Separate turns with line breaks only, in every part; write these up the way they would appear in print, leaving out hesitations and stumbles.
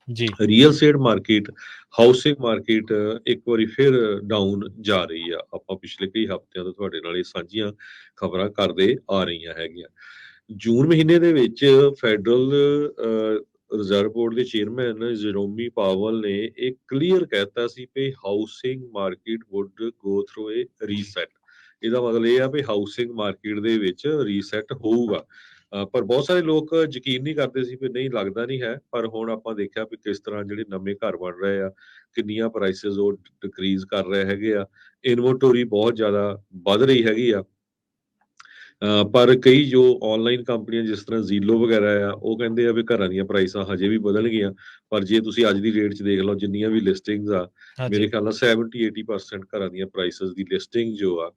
ਜੀ,
real estate market, housing market ਇੱਕ ਵਾਰੀ ਫਿਰ ਡਾਊਨ ਜਾ ਰਹੀ ਆ। ਆਪਾਂ ਪਿਛਲੇ ਕਈ ਹਫ਼ਤਿਆਂ ਤੋਂ ਤੁਹਾਡੇ ਨਾਲ ਇਹ ਸਾਂਝੀਆਂ ਖਬਰਾਂ ਕਰਦੇ ਆ ਰਹੀਆਂ ਹੈਗੀਆਂ। ਜੂਨ ਮਹੀਨੇ ਦੇ ਵਿੱਚ ਫੈਡਰਲ ਰਿਜ਼ਰਵ ਬੋਰਡ ਦੇ ਚੇਅਰਮੈਨ ਜਰੋਮੀ ਪਾਵਲ ਨੇ ਇਹ ਕਲੀਅਰ ਕਹਿਤਾ ਸੀ ਕਿ housing market would go through a reset. ਇਹਦਾ ਮਤਲਬ ਇਹ ਆ ਵੀ ਹਾਊਸਿੰਗ ਮਾਰਕੀਟ ਦੇ ਵਿੱਚ ਰੀਸੈਟ ਹੋਊਗਾ। ਪਰ ਬਹੁਤ ਸਾਰੇ ਲੋਕ ਯਕੀਨ ਨਹੀਂ ਕਰਦੇ ਸੀ ਵੀ ਨਹੀਂ, ਲੱਗਦਾ ਨਹੀਂ ਹੈ। ਪਰ ਹੁਣ ਆਪਾਂ ਦੇਖਿਆ ਵੀ ਕਿਸ ਤਰ੍ਹਾਂ ਜਿਹੜੇ ਨਵੇਂ ਘਰ ਬਣ ਰਹੇ ਆ, ਕਿੰਨੀਆਂ ਪ੍ਰਾਈਸਿਸ ਉਹ ਡਿਕਰੀਜ਼ ਕਰ ਰਹੇ ਹੈਗੇ ਆ। ਇਨਵੈਂਟਰੀ ਬਹੁਤ ਜ਼ਿਆਦਾ ਵੱਧ ਰਹੀ ਹੈਗੀ ਆ। ਪਰ ਕਈ ਜੋ ਆਨਲਾਈਨ ਕੰਪਨੀਆਂ ਜਿਸ ਤਰ੍ਹਾਂ ਜ਼ੀਲੋ ਵਗੈਰਾ ਆ, ਉਹ ਕਹਿੰਦੇ ਆ ਵੀ ਘਰਾਂ ਦੀਆਂ ਪ੍ਰਾਈਸਾਂ ਹਜੇ ਵੀ ਵਧਣਗੀਆਂ। ਪਰ ਜੇ ਤੁਸੀਂ ਅੱਜ ਦੀ ਡੇਟ 'ਚ ਦੇਖ ਲਓ, ਜਿੰਨੀਆਂ ਵੀ ਲਿਸਟਿੰਗਸ ਆ, ਮੇਰੇ
ਹਾਂਜੀ,
ਖਿਆਲ ਨਾਲ 70-80% ਘਰਾਂ ਦੀਆਂ ਪ੍ਰਾਈਸਸ ਦੀ ਲਿਸਟਿੰਗ ਜੋ ਆ,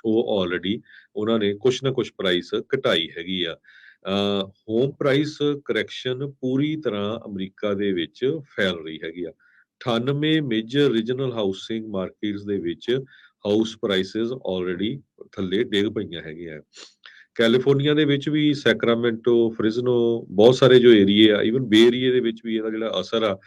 ਉਹ ਆਲਰੇਡੀ ਉਹਨਾਂ ਨੇ ਕੁਛ ਨਾ ਕੁਛ ਪ੍ਰਾਈਸ ਘਟਾਈ ਹੈਗੀ ਆ। ਹੋਮ ਪ੍ਰਾਈਸ ਕਰੈਕਸ਼ਨ ਪੂਰੀ ਤਰ੍ਹਾਂ ਅਮਰੀਕਾ ਦੇ ਵਿੱਚ ਫੈਲ ਰਹੀ ਹੈਗੀ ਆ। 98 ਮੇਜਰ ਰੀਜਨਲ ਹਾਊਸਿੰਗ ਮਾਰਕੀਟਸ ਦੇ ਵਿੱਚ ਹਾਊਸ ਪ੍ਰਾਈਸਿਸ ਆਲਰੇਡੀ ਥੱਲੇ ਡਿੱਗ ਪਈਆਂ ਹੈਗੀਆਂ। ਕੈਲੀਫੋਰਨੀਆ ਦੇ ਵਿੱਚ ਵੀ, ਸੈਕਰਾਮੈਂਟੋ, ਫ੍ਰਿਜ਼ਨੋ, ਬਹੁਤ ਸਾਰੇ ਜੋ ਏਰੀਏ ਆ, ਈਵਨ ਬੇ ਏਰੀਏ ਦੇ ਵਿੱਚ ਵੀ ਇਹਦਾ ਜਿਹੜਾ ਅਸਰ ਆ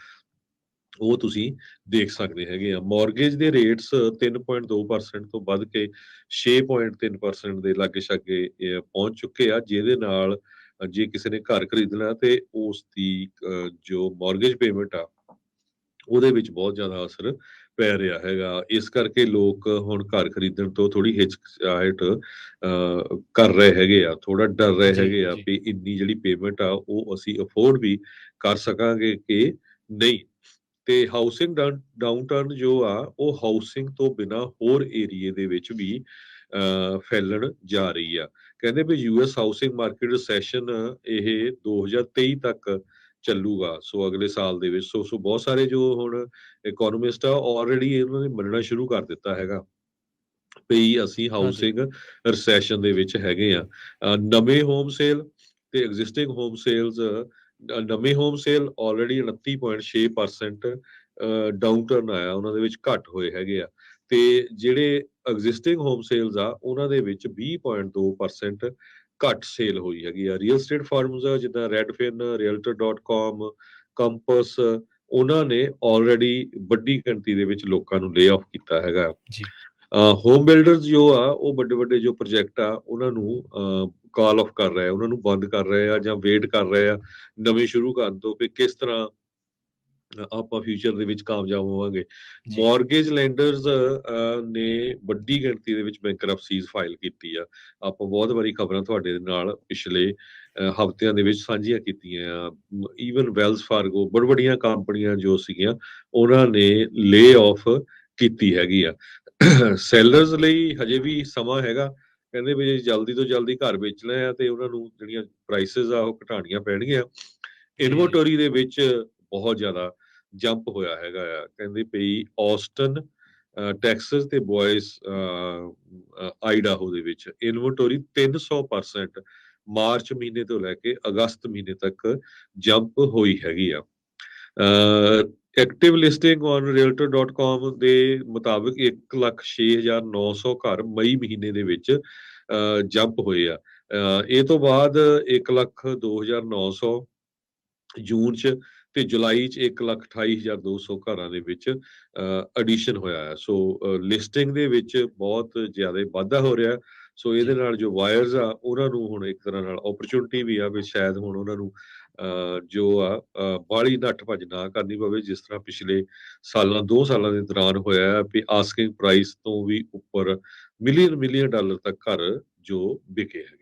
ਉਹ ਤੁਸੀਂ ਦੇਖ ਸਕਦੇ ਹੈਗੇ ਆ। ਮਾਰਗੇਜ ਦੇ ਰੇਟਸ 3.2% ਤੋਂ ਵੱਧ ਕੇ 6.3% ਦੇ ਲਾਗੇ ਛਾਗੇ ਪਹੁੰਚ ਚੁੱਕੇ ਆ, ਜਿਹਦੇ ਨਾਲ ਜੇ ਕਿਸੇ ਨੇ ਘਰ ਖਰੀਦਣਾ ਤੇ ਉਸ ਦੀ ਜੋ ਮਾਰਗੇਜ ਪੇਮੈਂਟ ਆ ਉਹਦੇ ਵਿੱਚ ਬਹੁਤ ਜ਼ਿਆਦਾ ਅਸਰ ਪੈ ਰਿਹਾ ਹੈਗਾ। ਇਸ ਕਰਕੇ ਲੋਕ ਹੁਣ ਘਰ ਖਰੀਦਣ ਤੋਂ ਥੋੜੀ ਹਿਚਕਿਚਾਹਟ ਕਰ ਰਹੇ ਹੈਗੇ ਆ, ਥੋੜਾ ਡਰ ਰਹੇ
ਜੀ,
ਹੈਗੇ ਆ
ਜੀ,
ਵੀ ਇੰਨੀ ਜਿਹੜੀ ਪੇਮੈਂਟ ਆ ਉਹ ਅਸੀਂ ਅਫੋਰਡ ਵੀ ਕਰ ਸਕਾਂਗੇ ਕਿ ਨਹੀਂ। ਤੇ ਹਾਊਸਿੰਗ ਡਾਊਨਟਰਨ ਜੋ ਆ, ਉਹ ਹਾਊਸਿੰਗ ਤੋਂ ਬਿਨਾ ਹੋਰ ਏਰੀਏ ਦੇ ਵਿੱਚ ਵੀ ਫੈਲਣ ਜਾ ਰਹੀ ਆ। ਕਹਿੰਦੇ ਵੀ ਯੂਐਸ ਹਾਊਸਿੰਗ ਮਾਰਕੀਟ ਸੈਸ਼ਨ ਇਹ 2023 ਤੱਕ ਚੱਲੂਗਾ। ਸੋ ਅਗਲੇ ਸਾਲ ਦੇ ਵਿੱਚ ਸੋ ਬਹੁਤ ਸਾਰੇ ਜੋ ਹੁਣ ਇਕੋਨੋਮਿਸਟ ਆ ਆਲਰੇਡੀ ਇਹਨਾਂ ਨੇ ਮੰਨਣਾ ਸ਼ੁਰੂ ਕਰ ਦਿੱਤਾ ਹੈਗਾ ਵੀ ਅਸੀਂ
ਹਾਂਜੀ,
ਹਾਊਸਿੰਗ ਰਿਸੈਸ਼ਨ ਦੇ ਵਿੱਚ ਹੈਗੇ ਆ। ਨਵੇਂ ਹੋਮ ਸੇਲ ਤੇ ਐਗਜ਼ਿਸਟਿੰਗ ਹੋਮ ਸੇਲਸ, ਨਵੇਂ ਹੋਮ ਸੇਲ ਆਲਰੇਡੀ 29.6% ਡਾਊਨਟਰਨ ਆਇਆ, ਉਹਨਾਂ ਦੇ ਵਿੱਚ ਘੱਟ ਹੋਏ ਹੈਗੇ ਆ। ਤੇ ਜਿਹੜੇ ਐਗਜ਼ਿਸਟਿੰਗ ਹੋਮ ਸੇਲਸ ਆ, ਉਹਨਾਂ ਦੇ ਵਿੱਚ 20.2% ਘੱਟ ਸੇਲ ਹੋਈ ਹੈਗੀ ਆ। ਰੀਅਲ ਸਟੇਟ ਫਰਮਸ ਜਿੱਦਾਂ ਰੈਡਫਿਨ, realtor.com, ਕੰਪਸ, ਉਹਨਾਂ ਨੇ ਆਲਰੇਡੀ ਵੱਡੀ ਗਿਣਤੀ ਦੇ ਵਿੱਚ ਲੋਕਾਂ ਨੂੰ ਲੇ ਆਫ ਕੀਤਾ ਹੈਗਾ।
ਜੀ,
ਹੋਮ ਬਿਲਡਰਸ ਜੋ ਆ, ਉਹ ਵੱਡੇ ਵੱਡੇ ਜੋ ਪ੍ਰੋਜੈਕਟ ਆ ਉਹਨਾਂ ਨੂੰ ਕਾਲ ਆਫ ਕਰ ਰਹੇ ਆ, ਉਹਨਾਂ ਨੂੰ ਬੰਦ ਕਰ ਰਹੇ ਆ ਜਾਂ ਵੇਟ ਕਰ ਰਹੇ ਆ ਨਵੇਂ ਸ਼ੁਰੂ ਕਰਨ ਤੋਂ ਵੀ ਕਿਸ ਤਰ੍ਹਾਂ ਆਪਾਂ ਫਿਊਚਰ ਦੇ ਵਿੱਚ ਕਾਮਯਾਬ ਹੋਵਾਂਗੇ।
ਜੀ,
ਮਾਰਗੇਜ ਲੈਂਡਰਸ ਨੇ ਵੱਡੀ ਗਿਣਤੀ ਦੇ ਵਿੱਚ ਬੈਂਕਰਪਸੀਜ਼ ਫਾਈਲ ਕੀਤੀ ਆ। ਆਪਾਂ ਬਹੁਤ ਵਾਰੀ ਖਬਰਾਂ ਤੁਹਾਡੇ ਨਾਲ ਪਿਛਲੇ ਹਫ਼ਤਿਆਂ ਦੇ ਵਿੱਚ ਸਾਂਝੀਆਂ ਕੀਤੀਆਂ ਆ। ਈਵਨ ਵੈਲਸ ਫਾਰਗੋ, ਬੜ ਵੱਡੀਆਂ ਕੰਪਨੀਆਂ ਜੋ ਸੀਗੀਆਂ, ਉਹਨਾਂ ਨੇ ਲੇ ਆਫ ਕੀਤੀ ਹੈਗੀ ਆ। ਸੈਲਰਸ ਲਈ ਹਜੇ ਵੀ ਸਮਾਂ ਹੈਗਾ। ਕਹਿੰਦੇ ਵੀ ਜੇ ਜਲਦੀ ਤੋਂ ਜਲਦੀ ਘਰ ਵੇਚਣਾ ਆ ਤੇ ਉਹਨਾਂ ਨੂੰ ਜਿਹੜੀਆਂ ਪ੍ਰਾਈਸਿਸ ਆ ਉਹ ਘਟਾਉਣੀਆਂ ਪੈਣਗੀਆਂ।
ਜੀ, ਜੀ,
ਇਨਵੈਂਟਰੀ ਦੇ ਵਿੱਚ ਬਹੁਤ ਜ਼ਿਆਦਾ ਜੰਪ ਹੋਇਆ ਹੈਗਾ ਆ। ਕਹਿੰਦੇ ਪਈ ਆਸਟਨ, ਟੈਕਸਸ ਤੇ ਬੋਇਸ ਆਈਡਾਹੋ ਦੇ ਵਿੱਚ ਇਨਵੈਂਟਰੀ 300% ਮਾਰਚ ਮਹੀਨੇ ਤੋਂ ਲੈ ਕੇ ਅਗਸਤ ਮਹੀਨੇ ਤੱਕ ਜੰਪ ਹੋਈ ਹੈਗੀ ਆ। ਐਕਟਿਵ ਲਿਸਟਿੰਗ ਔਨ realtor.com ਦੇ ਮੁਤਾਬਕ 1,06,900 ਘਰ ਮਈ ਮਹੀਨੇ ਦੇ ਵਿੱਚ ਜੰਪ ਹੋਏ ਆ। ਇਹ ਤੋਂ ਬਾਅਦ 1,02,900 ਜੂਨ 'ਚ ਤੇ ਜੁਲਾਈ 'ਚ 1,28,200 ਘਰਾਂ ਦੇ ਵਿੱਚ ਐਡੀਸ਼ਨ ਹੋਇਆ ਹੈ। ਸੋ ਲਿਸਟਿੰਗ ਦੇ ਵਿੱਚ ਬਹੁਤ ਜ਼ਿਆਦਾ ਵਾਧਾ ਹੋ ਰਿਹਾ। ਸੋ ਇਹਦੇ
ਜੀ,
ਨਾਲ ਜੋ ਵਾਇਰਸ ਆ, ਉਹਨਾਂ ਨੂੰ ਹੁਣ ਇੱਕ ਤਰ੍ਹਾਂ ਨਾਲ ਓਪਰਚੁਨਿਟੀ ਵੀ ਆ ਵੀ ਸ਼ਾਇਦ ਹੁਣ ਉਹਨਾਂ ਨੂੰ ਜੋ ਆ ਬਾਹਲੀ ਨੱਠ ਭੱਜ ਨਾ ਕਰਨੀ ਪਵੇ, ਜਿਸ ਤਰ੍ਹਾਂ ਪਿਛਲੇ ਸਾਲਾਂ 2 ਸਾਲਾਂ ਦੇ ਦੌਰਾਨ ਹੋਇਆ ਹੈ ਵੀ ਆਸਕਿੰਗ ਪ੍ਰਾਈਸ ਤੋਂ ਵੀ ਉੱਪਰ ਮਿਲੀਅਨ ਡਾਲਰ ਤੱਕ ਘਰ ਜੋ ਵਿਕੇ ਹੈਗੇ।